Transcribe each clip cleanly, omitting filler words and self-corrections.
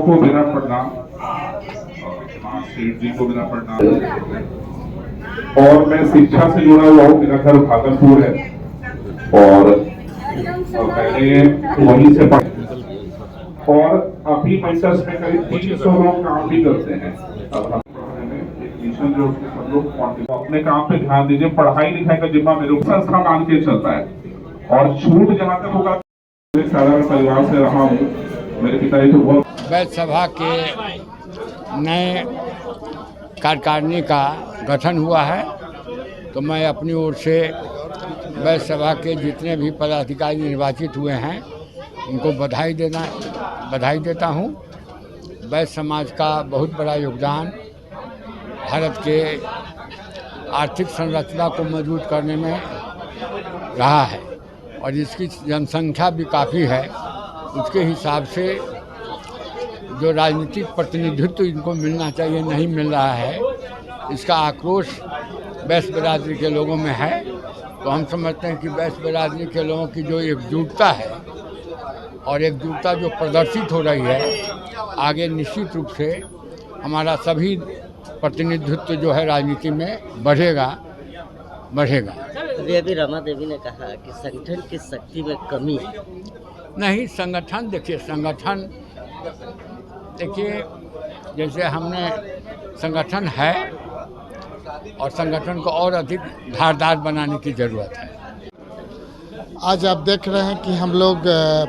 को मेरा प्रणाम, सेठ जी को मेरा प्रणाम। और मैं शिक्षा से जुड़ा हुआ हूँ, मेरा घर भागलपुर है और मैंने वहीं से पढ़ा और अभी मेंटर्स में करीब 300 लोग काम भी करते हैं। अब मिशन जो सब लोग अपने काम पे ध्यान दीजिए, पढ़ाई लिखाई का जिम्मा मेरे संस्था मान के चलता है और छूट जहाँ तक होगा। साधारण परिवार से रहा हूँ, मेरे पिताजी तो बहुत। वैश्य सभा के नए कार्यकारिणी का गठन हुआ है, तो मैं अपनी ओर से वैश्य सभा के जितने भी पदाधिकारी निर्वाचित हुए हैं उनको बधाई देता हूँ। वैश्य समाज का बहुत बड़ा योगदान भारत के आर्थिक संरचना को मजबूत करने में रहा है और इसकी जनसंख्या भी काफ़ी है। उसके हिसाब से जो राजनीतिक प्रतिनिधित्व इनको मिलना चाहिए नहीं मिल रहा है, इसका आक्रोश वैश्य बिरादरी के लोगों में है। तो हम समझते हैं कि वैश्य बिरादरी के लोगों की जो एकजुटता है और एकजुटता जो प्रदर्शित हो रही है, आगे निश्चित रूप से हमारा सभी प्रतिनिधित्व जो है राजनीति में बढ़ेगा। अभी रमा देवी ने कहा कि संगठन की शक्ति में कमी नहीं। संगठन देखिए जैसे हमने संगठन है और संगठन को और अधिक धारदार बनाने की ज़रूरत है। आज आप देख रहे हैं कि हम लोग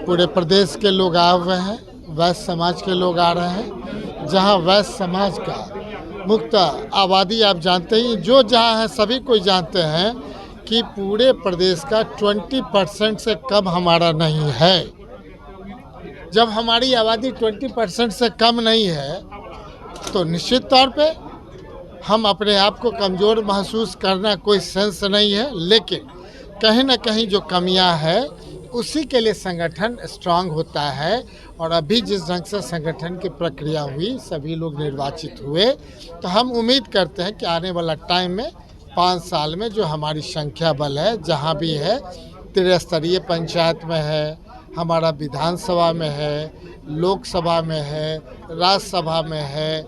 पूरे प्रदेश के लोग आए हुए हैं, वैश्य समाज के लोग आ रहे हैं, जहां वैश्य समाज का मुक्त आबादी आप जानते ही, जो जहां है सभी कोई जानते हैं कि पूरे प्रदेश का 20% से कम हमारा नहीं है। जब हमारी आबादी 20% से कम नहीं है तो निश्चित तौर पे हम अपने आप को कमज़ोर महसूस करना कोई सेंस नहीं है, लेकिन कहीं ना कहीं जो कमियां है उसी के लिए संगठन स्ट्रांग होता है। और अभी जिस ढंग से संगठन की प्रक्रिया हुई, सभी लोग निर्वाचित हुए, तो हम उम्मीद करते हैं कि आने वाला टाइम में 5 साल में जो हमारी संख्या बल है, जहां भी है, त्रिस्तरीय पंचायत में है, हमारा विधानसभा में है, लोकसभा में है, राज्यसभा में है,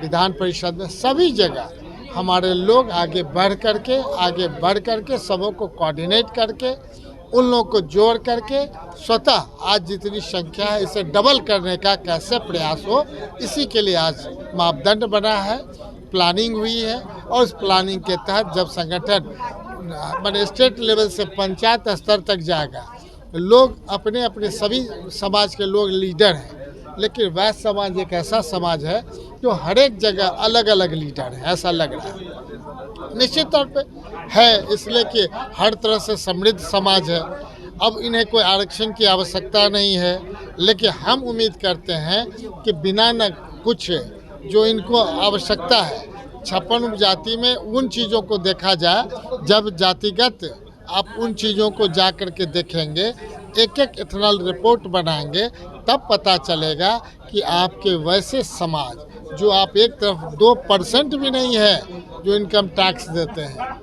विधान परिषद में, सभी जगह हमारे लोग आगे बढ़ करके सबों को कोऑर्डिनेट करके उन लोगों को जोड़ करके स्वतः आज जितनी संख्या है इसे डबल करने का कैसे प्रयास हो, इसी के लिए आज मापदंड बना है, प्लानिंग हुई है। और उस प्लानिंग के तहत जब संगठन मैंने स्टेट लेवल से पंचायत स्तर तक जाएगा, लोग अपने अपने सभी समाज के लोग लीडर हैं, लेकिन वैश्य समाज एक ऐसा समाज है जो हर एक जगह अलग अलग लीडर है, ऐसा लग रहा है। निश्चित तौर पे है, इसलिए कि हर तरह से समृद्ध समाज है। अब इन्हें कोई आरक्षण की आवश्यकता नहीं है, लेकिन हम उम्मीद करते हैं कि बिना न कुछ जो इनको आवश्यकता है 56 उपजाति में उन चीज़ों को देखा जाए, जब जातिगत आप उन चीज़ों को जा कर के देखेंगे, एक इथनॉल रिपोर्ट बनाएंगे, तब पता चलेगा कि आपके वैसे समाज जो आप एक तरफ 2% भी नहीं है जो इनकम टैक्स देते हैं,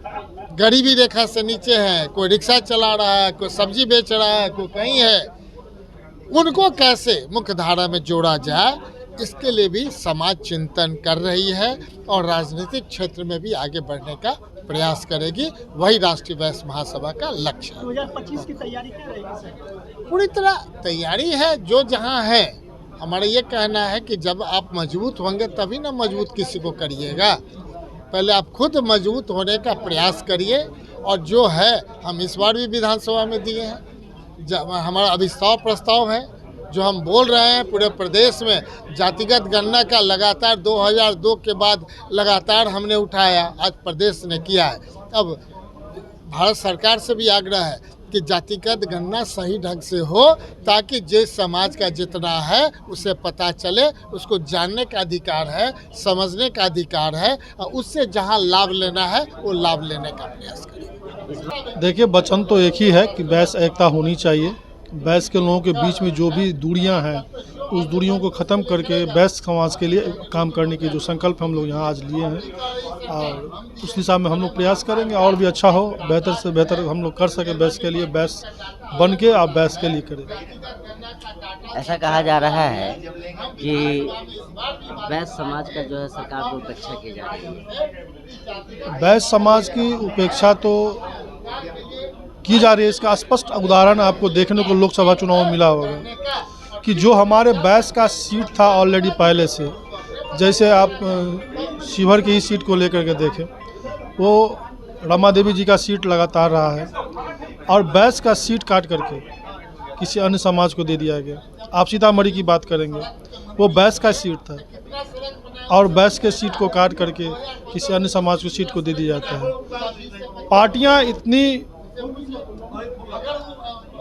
गरीबी रेखा से नीचे है, कोई रिक्शा चला रहा है, कोई सब्जी बेच रहा है, कोई कहीं है, उनको कैसे मुख्य धारा में जोड़ा जाए, इसके लिए भी समाज चिंतन कर रही है और राजनीतिक क्षेत्र में भी आगे बढ़ने का प्रयास करेगी। वही राष्ट्रीय वैश्य महासभा का लक्ष्य है। 2025 की तैयारी क्या रहेगी सर? पूरी तरह तैयारी है, जो जहां है। हमारा ये कहना है कि जब आप मजबूत होंगे तभी ना मजबूत किसी को करिएगा, पहले आप खुद मजबूत होने का प्रयास करिए। और जो है हम इस बार भी विधानसभा में दिए हैं, जब हमारा अभिस्ताव प्रस्ताव है, जो हम बोल रहे हैं पूरे प्रदेश में जातिगत गणना का लगातार 2002 के बाद लगातार हमने उठाया, आज प्रदेश ने किया है। अब भारत सरकार से भी आग्रह है कि जातिगत गणना सही ढंग से हो, ताकि जिस समाज का जितना है उसे पता चले, उसको जानने का अधिकार है, समझने का अधिकार है, और उससे जहां लाभ लेना है वो लाभ लेने का प्रयास करें। देखिए, वचन तो एक ही है कि वैश्य एकता होनी चाहिए। वैश्य के लोगों के बीच में जो भी दूरियां हैं उस दूरियों को ख़त्म करके बेस्ट समाज के लिए काम करने की जो संकल्प हम लोग यहाँ आज लिए हैं, और उस दिशा में हम लोग प्रयास करेंगे और भी अच्छा हो, बेहतर से बेहतर हम लोग कर सकें बेस्ट के लिए, बेस्ट बन के आप बेस्ट के लिए करें। ऐसा कहा जा रहा है कि वैश्य समाज का जो है सरकार को उपेक्षा की जा रही है। वैश्य समाज की उपेक्षा तो की जा रही है, इसका स्पष्ट उदाहरण आपको देखने को लोकसभा चुनाव में मिला होगा कि जो हमारे वैश्य का सीट था ऑलरेडी पहले से, जैसे आप शिवहर की ही सीट को लेकर के देखें, वो रमा देवी जी का सीट लगातार रहा है और वैश्य का सीट काट करके किसी अन्य समाज को दे दिया गया। आप सीतामढ़ी की बात करेंगे, वो वैश्य का सीट था और वैश्य के सीट को काट करके किसी अन्य समाज को सीट को दे दिया जाता है। पार्टियां इतनी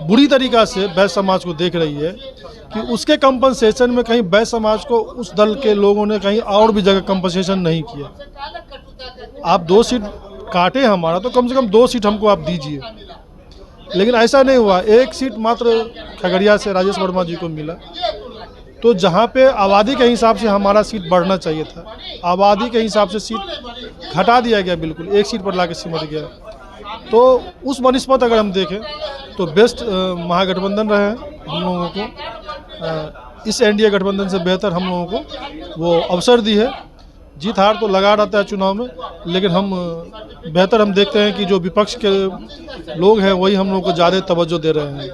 बुरी तरीक़ा से वैश्य समाज को देख रही है कि उसके कंपनसेशन में कहीं वैश्य समाज को उस दल के लोगों ने कहीं और भी जगह कंपनसेशन नहीं किया। आप 2 सीट काटे हमारा, तो कम से कम 2 सीट हमको आप दीजिए, लेकिन ऐसा नहीं हुआ। 1 सीट मात्र खगड़िया से राजेश वर्मा जी को मिला। तो जहाँ पे आबादी के हिसाब से हमारा सीट बढ़ना चाहिए था, आबादी के हिसाब से सीट घटा दिया गया, बिल्कुल 1 सीट पर लाके सिमट गया। तो उस बनिस्पत अगर हम देखें तो बेस्ट महागठबंधन रहे हम लोगों को, इस एनडीए गठबंधन से बेहतर हम लोगों को वो अवसर दी है। जीत हार तो लगा रहता है चुनाव में, लेकिन बेहतर हम देखते हैं कि जो विपक्ष के लोग हैं वही हम लोग को ज़्यादा तवज्जो दे रहे हैं।